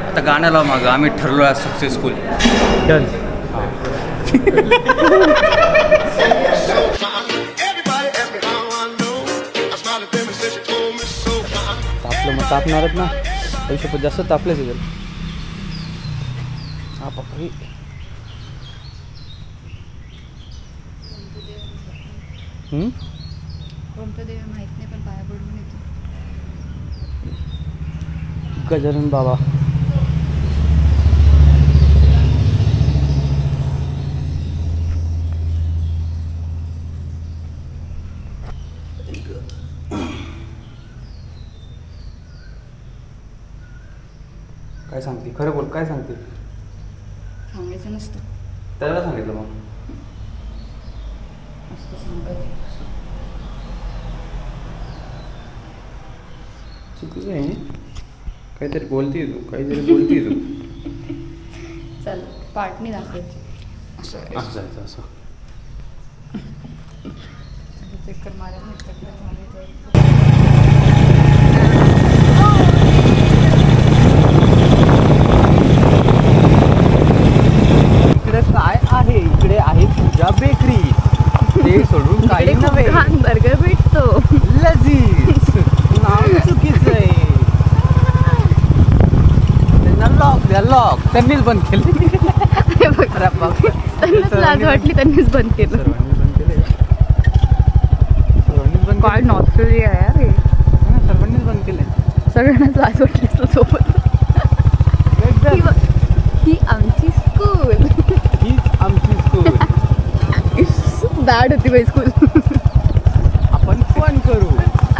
आता गाण्याला मागं आम्ही ठरलो आहे सक्सेसफुल डन. तापलं मग तापणारच ना पैसे जास्त तापलेच गेलं. हा पप्पा कोणतं देव माहित नाही पण पाया पडून येतो. गजानन बाबा. काय सांगते खरं बोल. काय सांगते? सांगायचं नसतं. त्याला सांगितलं मग असतं सांगायचं. चुकीचं आहे. काहीतरी बोलते तू. काहीतरी बोलते तू. चल पार्टनी दाखवायची. असं जायचं असं चक्कर मारायला इकडे काय आहे? इकडे आहे पूजा बेकरी. ते सोडून काही नव्हे. बर्गर भेटतो. लजीज नाव चुकीचं आहे. लॉक त्यांनीच बंद केलं. त्यांनाच लाज वाटली त्यांनीच बंद केलं. काय ऑस्ट्रेलिया आहे यार. सर्वांनीच बंद केलं. सगळ्यांनाच लाज वाटली सोबत. ही आमची स्कूल. हीच आमची स्कूल. बॅड होती बाई स्कूल. आपण फन करू.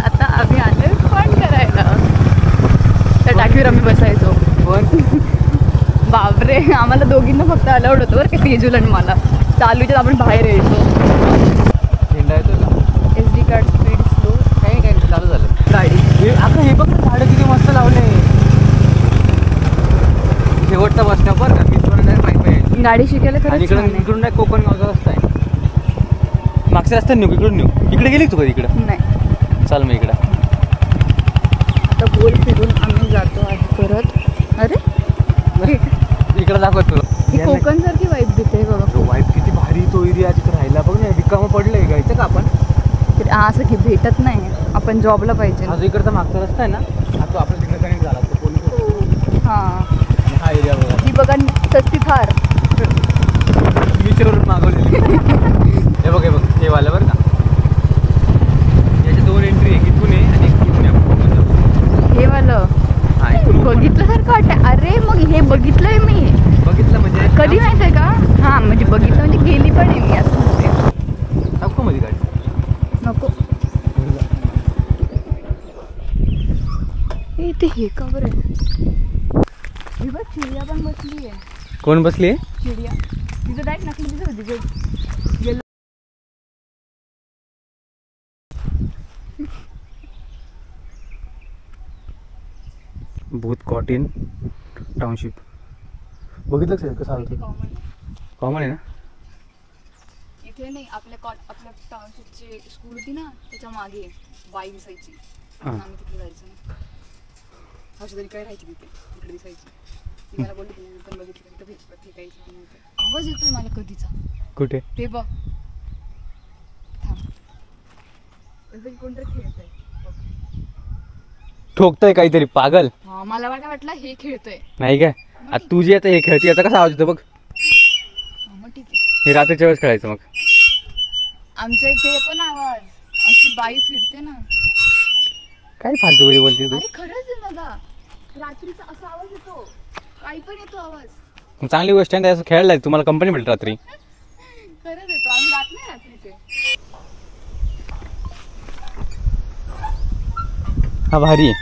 आता आम्ही आलोय फन करायला. त्या टाकीवर आम्ही बसायचो. पण बापरे आम्हाला दोघींना फक्त अलाउड होतं बरं का तेजूल आणि मला. चालूच्यात आपण बाहेर यायचो. झेंडा येतो का? SD कार्ड स्पीड स्लो काही काही चालू झालं गाडी. आता हे बघ ना झाडं किती मस्त लावले. शेवटचा बस स्टॉप बरं का. मी नाही पाहिजे गाडी शिकायला आणि खरंच छान आहे. इकडून नाही कोकण गावचा रस्ता आहे. मागच्या रस्त्यात नेऊ इकडून नेऊ. इकडे गेली तू कधी? इकडं नाही. चाल मग इकडं. आता गोल फिरून आम्ही जातो आहे परत. अरे इकडं दाखवत तुला. ही कोकण सारखी वाईब देते बाबा. वाईफ किती भारी तो एरिया तिथं राहायला. बघ ना रिकामं पडलंय. घ्यायचं का आपण? असं की भेटत नाही. आपण जॉबला पाहिजे. हा जो इकडचा मागचा रस्ता आहे ना हा तो आपल्या तिकडे कनेक्ट झाला. तो पोलीस हां हा एरिया बघा. ही बघा सस्ती थार बीचवरून मागवलेली. हे बघ हे वालं बरं का. याच्या 2 एंट्री आहे. इथून आहे आणि इथून आहे. हे वालं हा इथून बघितल्यासारखं वाटतं. अरे मग हे बघितलंय मी. बघितलं म्हणजे कधी माहिती आहे का? हां म्हणजे बघितलं म्हणजे गेली पण आहे मी असं म्हणते. टाकू मध्ये गाडी. नको इथे हे का बरं आहे? ही बघ चिडिया पण बसली आहे. कोण बसली आहे? चिडिया. तिचं डायरेक्ट नकली दिसत होती. भूत कॉटिन टाउनशिप बघितलं का कसं आलं? कॉमन आहे ना. इथे नाही आपल्या टाउनशिपची स्कूल होती ना त्याच्या मागे बाई दिसायची. आम्ही तिथे जायचो ना. अशी तरी काय राहायची तिथे. तिकडे दिसायची. ती मला बोलली तुम्ही पण बघितलं तिथं फेकायची. आवाज येतोय मला कधीचा. कुठे? ते बघ थांब. कोणतरी खेळतंय. ठोकतोय काहीतरी पागल. हा मला वाटलं हे खेळतोय. नाही काय आता तुझी आता हे खेळती. याचा कसा आवाज येतो बघ. मग ठीक आहे. हे रात्रीच्या वेळेस खेळायचं मग. आमच्या इथे येतो ना आवाज. अशी बाई फिरते ना. काय फालतू वेळी बोलते तू? अरे खरंच आहे दादा. रात्रीचा असा आवाज येतो. काही पण येतो आवाज. चांगली गोष्ट आहे. असं खेळलाय तुम्हाला कंपनी भेटत रात्री. खरंच येतो. आम्ही जात नाही रात्रीचे. हा भारी.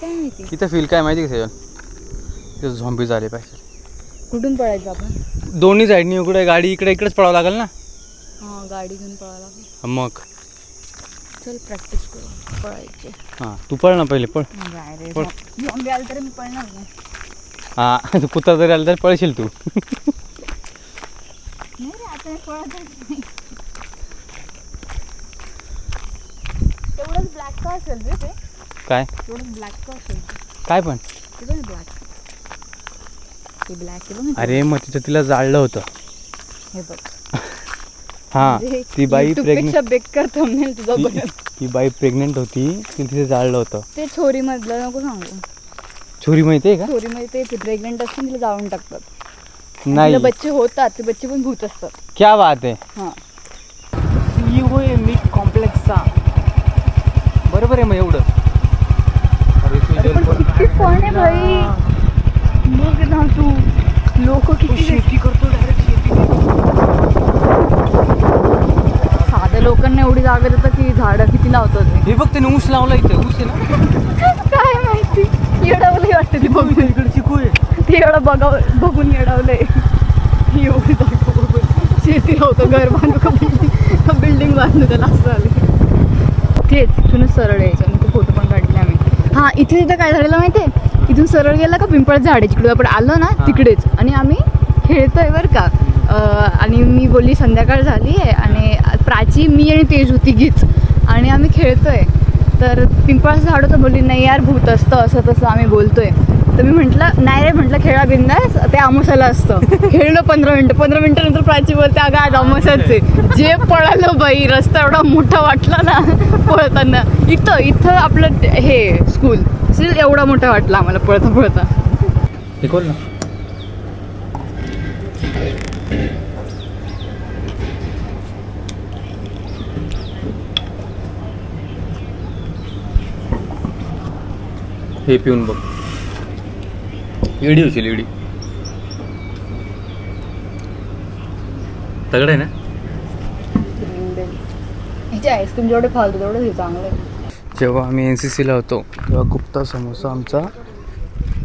काय माहिती इथं फील काय माहिती का? तिथं झॉम्बीज आले पाहिजे. कुठून पळायचं आपण? दोन्ही साईडनी इकडे गाडी इकडेच पळावं लागेल ना. हां गाडी घेऊन पळावं लागेल. मग चल प्रॅक्टिस करू पळायची. हां तू पळ ना पहिले. पळ. झॉम्बी आलं तरी मी पळणार नाही. हां कुत्रा जरी आला तरी पळशील तू. नाही रे तेवढंच ब्लॅक का असेल रे ते? काय तेवढंच ब्लॅक का असेल? काय पण ते बघ ब्लॅक, ते ब्लॅक आहे बघ. अरे मग तिचं तिला जाळलं होतं. हे बघ हा ती बाई प्रेग्नेंट, बेकार थंबनेल तुझा बघ. ती बाई प्रेग्नेंट होती, तिला तिथे जाळलं होतं. ते छोरी मधलं नको सांगू. छोरी माहिती आहे का? छोरी मध्ये ते प्रेग्नेंट असते तिला जाळून टाकतात. नाही तिला बच्चे होतात, ते बच्चे पण भूत असतात. क्या बात आहे. हा CEO आहे मीट कॉम्प्लेक्सचा, बरोबर आहे मग एवढं. अरे पण किती फन आहे भाई. बघ ना तू, लोक किती शेती करतो डायरेक्ट शेती. साध्या लोकांना एवढी जागा देतात की झाडं किती लावतात. हे बघ त्याने ऊस लावला इथे. ऊस आहे ना. काय माहिती येडावलंय वाटतं ती बघून. इकडे चिकू आहे. ते एवढं बघून येडावलंय. एवढी जागा बघून शेती लावतं, घर बांधू का बिल्डिंग बांधू, त्याला असं आलं. तेच इथूनच सरळ यायचं आणि ते फोटो पण काढले आम्ही. हा इथे तिथं काय झालेलं माहितीये, इथून सरळ गेला का पिंपळ झाड आहे, जिकडे आपण आलो ना तिकडेच. आणि आम्ही खेळतोय बरं का. आणि मी बोलली संध्याकाळ झाली आहे आणि प्राची, मी आणि तेज होती गीच, आणि आम्ही खेळतोय. तर पिंपळाचं झाड होतं, बोलली नाही यार भूत असतं असं तसं आम्ही बोलतोय. तर मी म्हटलं नाही रे, म्हटलं खेळा बिंदास, ते आमोसाला असतं. खेळलो 15 मिनटं नंतर प्राची बोलते अगं आज आमोसाच आहे. जे पळालं बाई, रस्ता एवढा मोठा वाटला ना पळताना. इथं आपलं हे स्कूल स्टील एवढा मोठा वाटला आम्हाला पळता. हे खोल ना. हे पिऊन बघ, एडी होशील एडी. तगड आहे ना. ह्याचे आईस्क्रीम जेवढे फालतो तेवढं हे चांगलं आहे. जेव्हा आम्ही NCCला होतो तेव्हा गुप्ता समोसा आमचा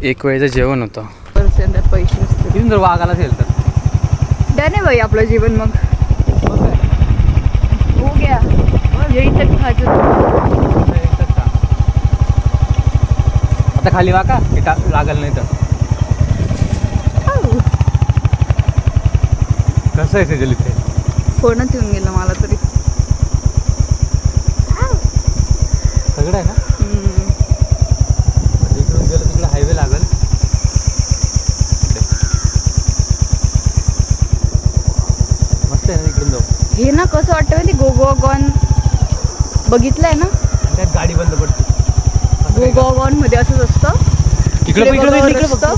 एक वेळेचं जेवण होतं. पैसे असते तिथून जर वाघ आला असेल तर द्या नाही बाई आपलं जीवन. मग हो गया यही तक खायचं. आता खाली वाका लागल नाही तर. कसं आहे सेजल इथे? फोनच येऊन गेलं मला तरी. सगळं आहे ना. इकडून गेलं तिकडे हायवे लागल. मस्त आहे ना, इकडून जाऊ. हे ना कसं वाटतं माहिती, गोगोगॉन बघितलंय ना, त्यात गाडी बंद पडते. गोगोगॉन मध्ये असंच असतं. इकडे बघावं रस्ता,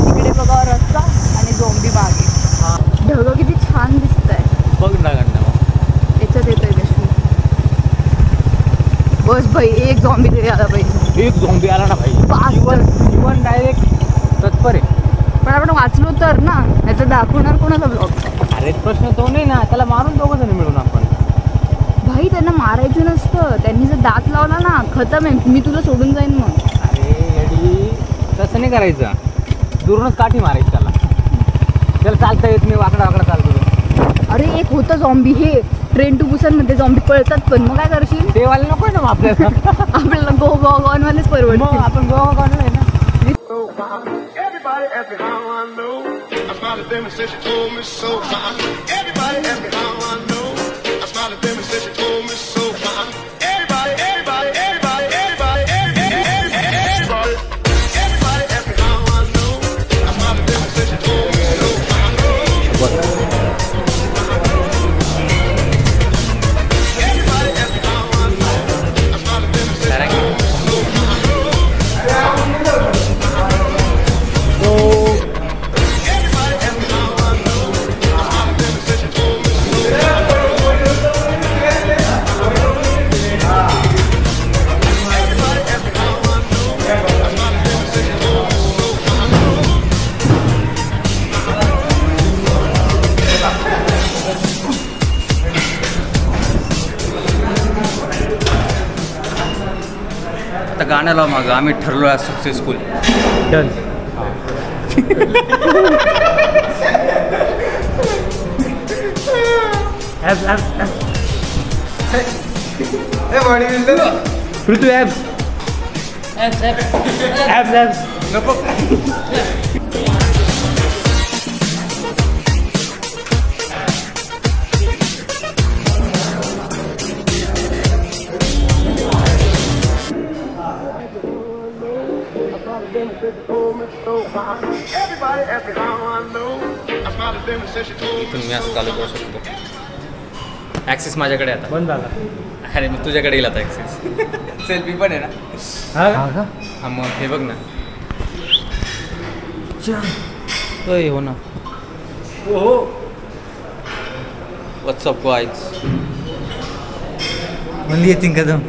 इकडे बघावं रस्ता आणि झोंबी मागे. ढग किती छान दिसत आहे. बघ ना याच्यात येतोय देशमुख. बस भाई एक झॉम्बी तरी आला पाहिजे. एक झोंबी आला ना भाई, जीवन डायरेक्ट तत्पर आहे. पण आपण वाचलो तर ना, याचं दाखवणार कोणाला ब्लॉग? अरे प्रश्न तो नाही ना, त्याला मारून दोघं जण मिळून आपण. भाई त्यांना मारायचं नसतं, त्यांनी जर दात लावला ना खतम आहे, मी तुला सोडून जाईन मग. अरे येडी, तसं नाही करायचं, दुरूनच काठी मारायची त्याला. त्याला चालता येत नाही, वाकडा चालतो. अरे एक होतं झॉम्बी, हे ट्रेन टू बुसान मध्ये झॉम्बी पळतात, पण मग काय करशील? ते वाले नको ना आपल्याला. आपल्याला गोगोगॉन वालेच परवडतील. आपण गोगोगॉन आहे ना. Everybody ask me how I know. I smiled at them and said she told me so. Everybody ask me how I know. I smiled at them and said she told me so. Everybody ask me how I know. I smiled at them and said she told me so. Everybody ask me how I know. I smiled at them and said she told me so. आता गाणं लाव मागं, आम्ही ठरलो आहे successful. Done. पृथ्वी abs नको. smiled at them and said she told me so. Everybody asked me how I know. I smiled at them and said she told me इथून मी असं so. चालू करू शकतो. ॲक्सेस माझ्याकडे आता. बंद झाला. अरे मी तुझ्याकडे येईल आता ॲक्सेस. सेल्फी पण आहे ना. हा का? हा मग हे बघ ना. होय हो ना. हो. WhatsApp guys. म्हणली येतील कदम.